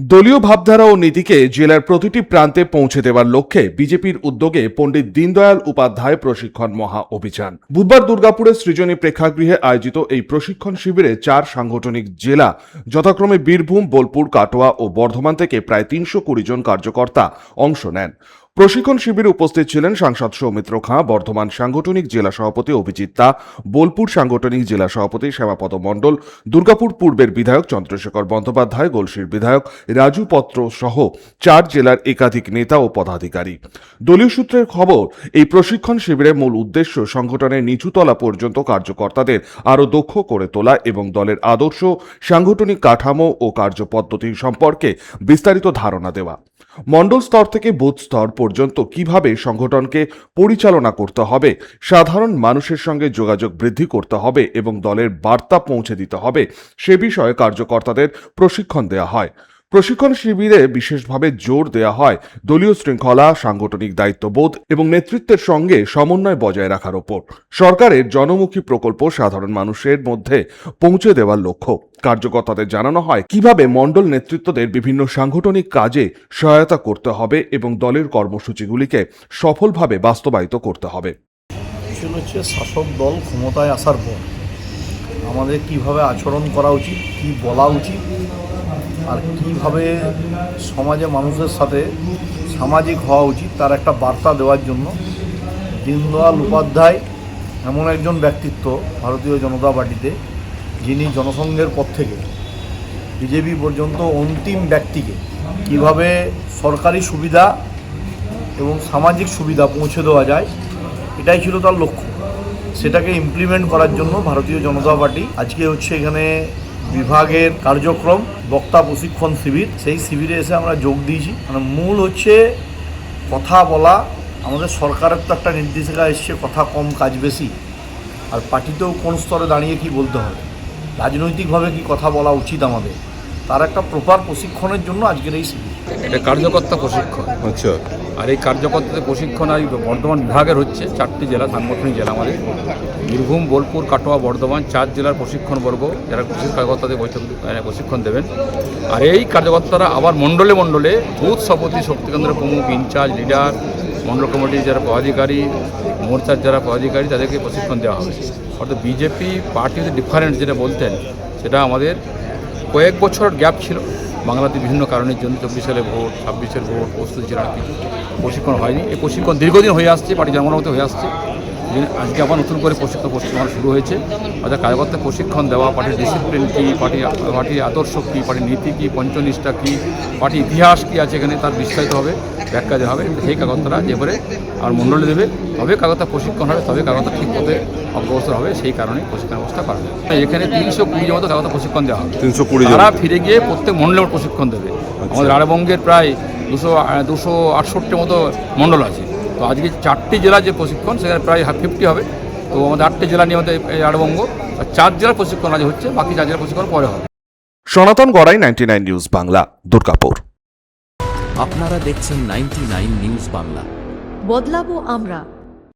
দলীয় ভাবধারা ও নীতিকে জেলার প্রতিটি প্রান্তে পৌঁছে দেওয়ার লক্ষ্যে বিজেপির উদ্যোগে পণ্ডিত দীনদয়াল উপাধ্যায় প্রশিক্ষণ মহা অভিযান বুধবার দুর্গাপুরের সৃজনী প্রেক্ষাগৃহে আয়োজিত এই প্রশিক্ষণ শিবিরে 4 সাংগঠনিক জেলা যথাক্রমে বীরভূম, বোলপুর, কাটোয়া ও বর্ধমান থেকে প্রায় 320 জন কার্যকর্তা অংশ নেন। প্রশিক্ষণ শিবিরে উপস্থিত ছিলেন সাংসদ সৌমিত্র খাঁ, বর্ধমান সাংগঠনিক জেলা সভাপতি অভিজিৎ দা, বোলপুর সাংগঠনিক জেলা সভাপতি শ্যামাপদ মণ্ডল, দুর্গাপুর পূর্বের বিধায়ক চন্দ্রশেখর বন্দ্যোপাধ্যায়, গলসির বিধায়ক রাজু পত্র সহ 4 জেলার একাধিক নেতা ও পদাধিকারী। দলীয় সূত্রের খবর, এই প্রশিক্ষণ শিবিরের মূল উদ্দেশ্য সংগঠনের নিচুতলা পর্যন্ত কার্যকর্তাদের আরও দক্ষ করে তোলা এবং দলের আদর্শ, সাংগঠনিক কাঠামো ও কার্যপদ্ধতি সম্পর্কে বিস্তারিত ধারণা দেওয়া। মণ্ডল স্তর থেকে বুথ স্তর পর্যন্ত কিভাবে সংগঠনকে পরিচালনা করতে হবে, সাধারণ মানুষের সঙ্গে যোগাযোগ বৃদ্ধি করতে হবে এবং দলের বার্তা পৌঁছে দিতে হবে, সে বিষয়ে কার্যকর্তাদের প্রশিক্ষণ দেওয়া হয়। প্রশিক্ষণ শিবিরে বিশেষভাবে জোর দেওয়া হয় দলীয় শৃঙ্খলা, সাংগঠনিক দায়িত্ববোধ এবং নেতৃত্বের সঙ্গে সমন্বয় বজায় রাখার ওপর। সরকারের জনমুখী প্রকল্প সাধারণ মানুষের মধ্যে পৌঁছে দেওয়ার লক্ষ্য। কার্যকর্তাদের জানানো হয় কিভাবে মণ্ডল নেতৃত্বদের বিভিন্ন সাংগঠনিক কাজে সহায়তা করতে হবে এবং দলের কর্মসূচিগুলিকে সফলভাবে বাস্তবায়িত করতে হবে। হচ্ছে শাসক দল ক্ষমতায় আসার পর আমাদের কিভাবে আচরণ করা উচিত, কি বলা উচিত, আর কিভাবে সমাজে মানুষের সাথে সামাজিক হওয়া উচিত তার একটা বার্তা দেওয়ার জন্য দীনদয়াল উপাধ্যায় এমন একজন ব্যক্তিত্ব ভারতীয় জনতা পার্টিতে, যিনি জনসংঘের পর থেকে বিজেপি পর্যন্ত অন্তিম ব্যক্তিকে কিভাবে সরকারি সুবিধা এবং সামাজিক সুবিধা পৌঁছে দেওয়া যায়, এটাই ছিল তার লক্ষ্য। সেটাকে ইমপ্লিমেন্ট করার জন্য ভারতীয় জনতা পার্টি আজকে হচ্ছে এখানে বিভাগের কার্যক্রম বক্তা প্রশিক্ষণ শিবির, সেই শিবিরে এসে আমরা যোগ দিয়েছি। মানে মূল হচ্ছে কথা বলা। আমাদের সরকারের তো একটা নির্দেশিকা এসছে, কথা কম কাজ বেশি। আর পার্টিতেও কোন স্তরে দাঁড়িয়ে কি বলতে হবে, রাজনৈতিকভাবে কি কথা বলা উচিত আমাদের, তার একটা প্রপার প্রশিক্ষণের জন্য আজকের এই শিবির। এটা কার্যকর্তা প্রশিক্ষণ। আচ্ছা, আর এই কার্যকর্তাদের প্রশিক্ষণ আজ বর্ধমান বিভাগের হচ্ছে 4টি জেলা, সাংগঠনিক জেলা আমাদের বীরভূম, বোলপুর, কাটোয়া, বর্ধমান, 4 জেলার প্রশিক্ষণবর্গ যারা কার্যকর্তাদের প্রশিক্ষণ দেবেন। আর এই কার্যকর্তারা আবার মণ্ডলে মণ্ডলে বুথ সভাপতি, শক্তিকেন্দ্র প্রমুখ, ইনচার্জ, লিডার, মণ্ডল কমিটির যারা পদাধিকারী, মোর্চার যারা পদাধিকারী, তাদেরকে প্রশিক্ষণ দেওয়া হবে। অর্থাৎ বিজেপি পার্টিতে ডিফারেন্স যেটা বলতেন, সেটা আমাদের কয়েক বছর গ্যাপ ছিল বাংলাতে বিভিন্ন কারণের জন্য। 24 সালে ভোট, 26-এর ভোট, প্রস্তুতি ছিল না, কিছু প্রশিক্ষণ হয়নি। এই প্রশিক্ষণ দীর্ঘদিন হয়ে আসছে, পার্টি জন্মগত হয়ে আসছে। আজকে আবার নতুন করে প্রশিক্ষণ শুরু হয়েছে। অর্থাৎ কার্যকর্তা প্রশিক্ষণ দেওয়া, পার্টির ডিসিপ্লিন কী, পার্টির আদর্শ কী, পার্টির নীতি কী, পঞ্চনিষ্ঠা কী, পার্টির ইতিহাস কী আছে এখানে, তার বিস্তারিতভাবে ব্যাখ্যা দেওয়া হবে। সেই কাগজটা যেভাবে আর মণ্ডলে দেবে, তবে কাগজটা প্রশিক্ষণ হবে, তবে কাগজটা ঠিক পথে অগ্রসর হবে। সেই কারণে প্রশিক্ষণ ব্যবস্থা করা যায়। এখানে 320 মতো কাগজটা প্রশিক্ষণ দেওয়া হবে। 320 তারা ফিরে গিয়ে প্রত্যেক মণ্ডলের প্রশিক্ষণ দেবে। আমাদের রাঢ়বঙ্গের প্রায় 268 মতো মণ্ডল আছে। তো আজকে 4টি জেলার যে প্রশিক্ষণ, সেখানে প্রায় 50 হবে। তো আমাদের 8টি জেলা নিয়ে আমাদের রাঢ়বঙ্গ, আর 4 জেলার প্রশিক্ষণ আজ হচ্ছে, বাকি 4 জেলার প্রশিক্ষণ পরে হবে। সনাতন গড়াই, 99 নিউজ বাংলা, দুর্গাপুর। আপনারা দেখছেন 99 নিউজ বাংলা। বদলাবো আমরা।